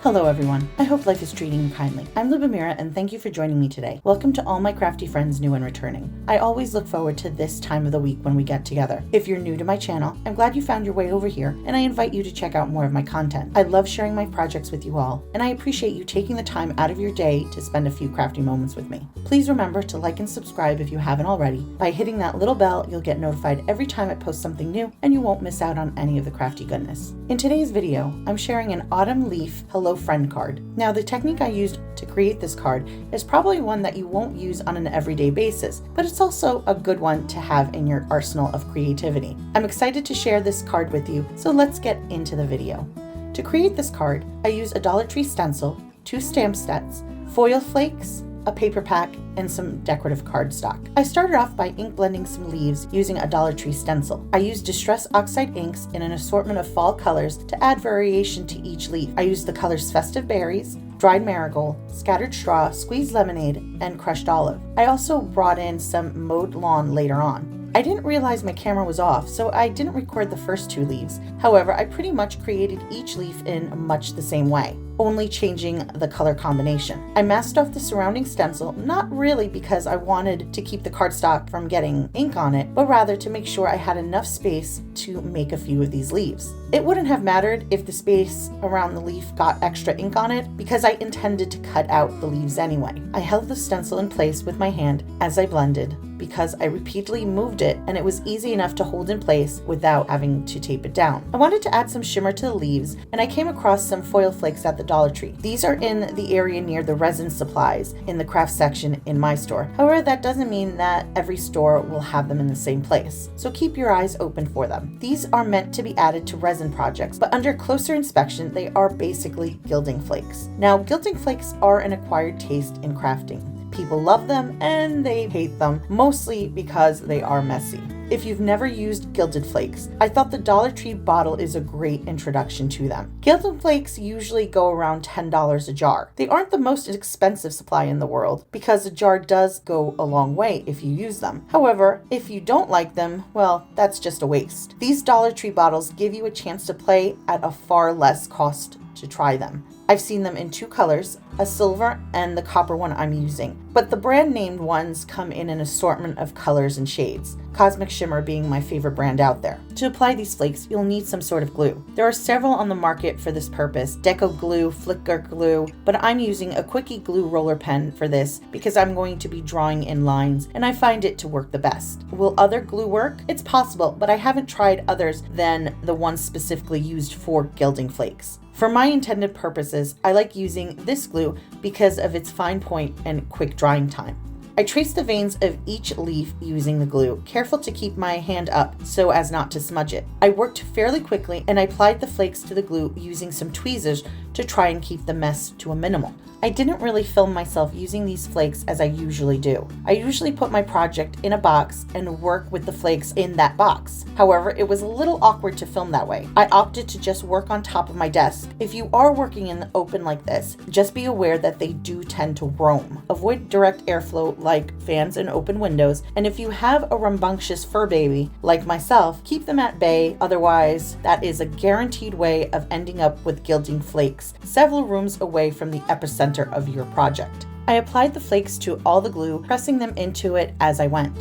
Hello everyone, I hope life is treating you kindly. I'm Lubomira and thank you for joining me today. Welcome to all my crafty friends new and returning. I always look forward to this time of the week when we get together. If you're new to my channel, I'm glad you found your way over here and I invite you to check out more of my content. I love sharing my projects with you all and I appreciate you taking the time out of your day to spend a few crafty moments with me. Please remember to like and subscribe if you haven't already. By hitting that little bell, you'll get notified every time I post something new and you won't miss out on any of the crafty goodness. In today's video, I'm sharing an autumn leaf Hello Friend card. Now, the technique I used to create this card is probably one that you won't use on an everyday basis, but it's also a good one to have in your arsenal of creativity. I'm excited to share this card with you, so let's get into the video. To create this card, I use a Dollar Tree stencil, 2 stamp sets, foil flakes, a paper pack, and some decorative cardstock. I started off by ink blending some leaves using a Dollar Tree stencil. I used Distress Oxide inks in an assortment of fall colors to add variation to each leaf. I used the colors Festive Berries, Dried Marigold, Scattered Straw, Squeezed Lemonade, and Crushed Olive. I also brought in some Mowed Lawn later on. I didn't realize my camera was off, so I didn't record the first 2 leaves. However, I pretty much created each leaf in much the same way, only changing the color combination. I masked off the surrounding stencil, not really because I wanted to keep the cardstock from getting ink on it, but rather to make sure I had enough space to make a few of these leaves. It wouldn't have mattered if the space around the leaf got extra ink on it because I intended to cut out the leaves anyway. I held the stencil in place with my hand as I blended because I repeatedly moved it and it was easy enough to hold in place without having to tape it down. I wanted to add some shimmer to the leaves and I came across some foil flakes at the Dollar Tree. These are in the area near the resin supplies in the craft section in my store. However, that doesn't mean that every store will have them in the same place, so keep your eyes open for them. These are meant to be added to resin projects, but under closer inspection, they are basically gilding flakes. Now, gilding flakes are an acquired taste in crafting. People love them and they hate them, mostly because they are messy. If you've never used gilded flakes, I thought the Dollar Tree bottle is a great introduction to them. Gilded flakes usually go around $10 a jar. They aren't the most expensive supply in the world because a jar does go a long way if you use them. However, if you don't like them, well, that's just a waste. These Dollar Tree bottles give you a chance to play at a far less cost to try them. I've seen them in 2 colors, a silver and the copper one I'm using, but the brand named ones come in an assortment of colors and shades, Cosmic Shimmer being my favorite brand out there. To apply these flakes, you'll need some sort of glue. There are several on the market for this purpose, Deco Glue, Flicker Glue, but I'm using a Quickie Glue roller pen for this because I'm going to be drawing in lines and I find it to work the best. Will other glue work? It's possible, but I haven't tried others than the ones specifically used for gilding flakes. For my intended purposes, I like using this glue because of its fine point and quick drying time. I traced the veins of each leaf using the glue, careful to keep my hand up so as not to smudge it. I worked fairly quickly and I applied the flakes to the glue using some tweezers to try and keep the mess to a minimal. I didn't really film myself using these flakes as I usually do. I usually put my project in a box and work with the flakes in that box. However, it was a little awkward to film that way. I opted to just work on top of my desk. If you are working in the open like this, just be aware that they do tend to roam. Avoid direct airflow like fans and open windows, and if you have a rambunctious fur baby like myself, keep them at bay, otherwise that is a guaranteed way of ending up with gilding flakes several rooms away from the epicenter of your project. I applied the flakes to all the glue, pressing them into it as I went.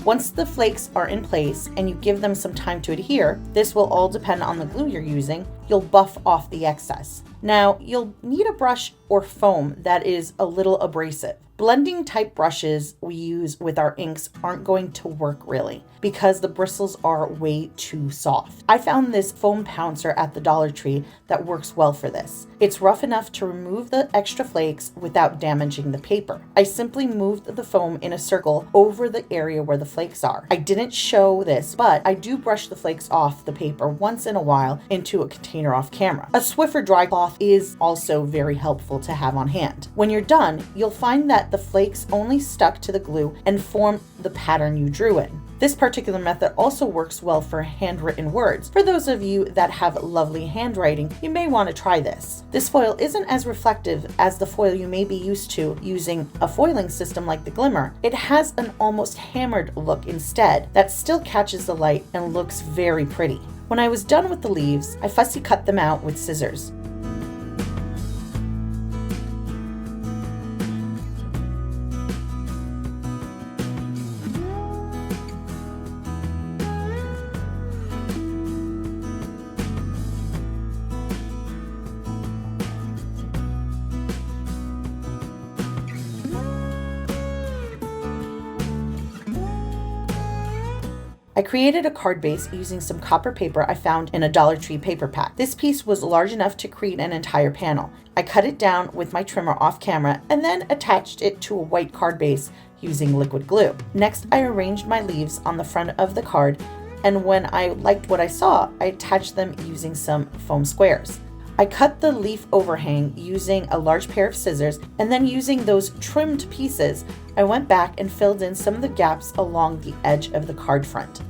Once the flakes are in place and you give them some time to adhere, this will all depend on the glue you're using, you'll buff off the excess. Now, you'll need a brush or foam that is a little abrasive. Blending type brushes we use with our inks aren't going to work really because the bristles are way too soft. I found this foam pouncer at the Dollar Tree that works well for this. It's rough enough to remove the extra flakes without damaging the paper. I simply moved the foam in a circle over the area where the flakes are. I didn't show this, but I do brush the flakes off the paper once in a while into a container off camera. A Swiffer dry cloth is also very helpful to have on hand. When you're done, you'll find that the flakes only stuck to the glue and formed the pattern you drew in. This particular method also works well for handwritten words. For those of you that have lovely handwriting, you may want to try this. This foil isn't as reflective as the foil you may be used to using a foiling system like the Glimmer. It has an almost hammered look instead that still catches the light and looks very pretty. When I was done with the leaves, I fussy cut them out with scissors. I created a card base using some copper paper I found in a Dollar Tree paper pack. This piece was large enough to create an entire panel. I cut it down with my trimmer off camera and then attached it to a white card base using liquid glue. Next, I arranged my leaves on the front of the card, and when I liked what I saw, I attached them using some foam squares. I cut the leaf overhang using a large pair of scissors, and then using those trimmed pieces, I went back and filled in some of the gaps along the edge of the card front.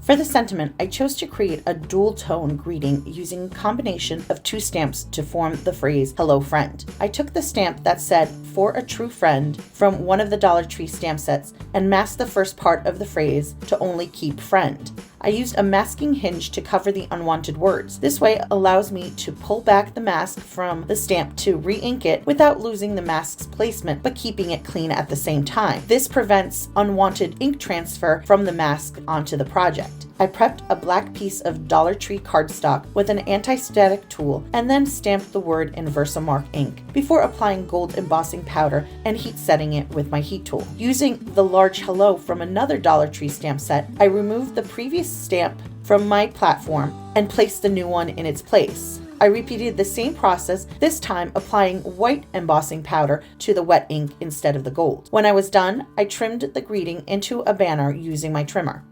For the sentiment, I chose to create a dual tone greeting using a combination of two stamps to form the phrase, "Hello Friend." I took the stamp that said, "For a True Friend," from one of the Dollar Tree stamp sets and masked the first part of the phrase to only keep friend. I used a masking hinge to cover the unwanted words. This way allows me to pull back the mask from the stamp to re-ink it without losing the mask's placement, but keeping it clean at the same time. This prevents unwanted ink transfer from the mask onto the project. I prepped a black piece of Dollar Tree cardstock with an anti-static tool and then stamped the word in Versamark ink before applying gold embossing powder and heat setting it with my heat tool. Using the large hello from another Dollar Tree stamp set, I removed the previous stamp from my platform and placed the new one in its place. I repeated the same process, this time applying white embossing powder to the wet ink instead of the gold. When I was done, I trimmed the greeting into a banner using my trimmer.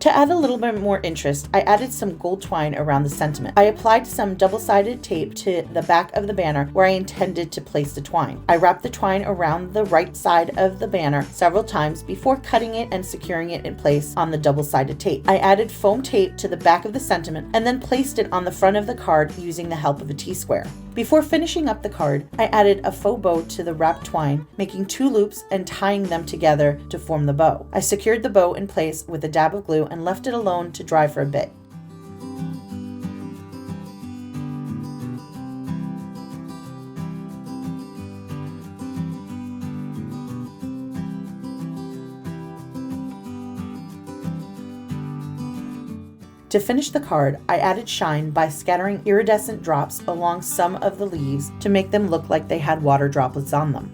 To add a little bit more interest, I added some gold twine around the sentiment. I applied some double-sided tape to the back of the banner where I intended to place the twine. I wrapped the twine around the right side of the banner several times before cutting it and securing it in place on the double-sided tape. I added foam tape to the back of the sentiment and then placed it on the front of the card using the help of a T-square. Before finishing up the card, I added a faux bow to the wrapped twine, making 2 loops and tying them together to form the bow. I secured the bow in place with a dab of glue and left it alone to dry for a bit. To finish the card, I added shine by scattering iridescent drops along some of the leaves to make them look like they had water droplets on them.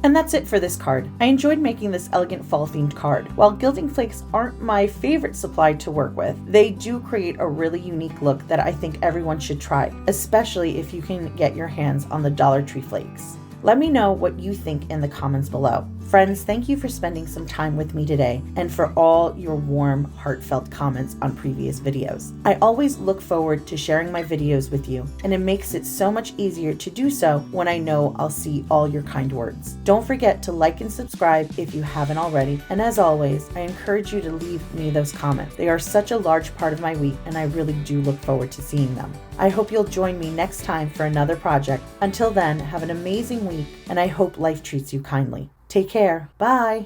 And that's it for this card. I enjoyed making this elegant fall-themed card. While gilding flakes aren't my favorite supply to work with, they do create a really unique look that I think everyone should try, especially if you can get your hands on the Dollar Tree flakes. Let me know what you think in the comments below. Friends, thank you for spending some time with me today and for all your warm, heartfelt comments on previous videos. I always look forward to sharing my videos with you, and it makes it so much easier to do so when I know I'll see all your kind words. Don't forget to like and subscribe if you haven't already, and as always, I encourage you to leave me those comments. They are such a large part of my week, and I really do look forward to seeing them. I hope you'll join me next time for another project. Until then, have an amazing week, and I hope life treats you kindly. Take care. Bye.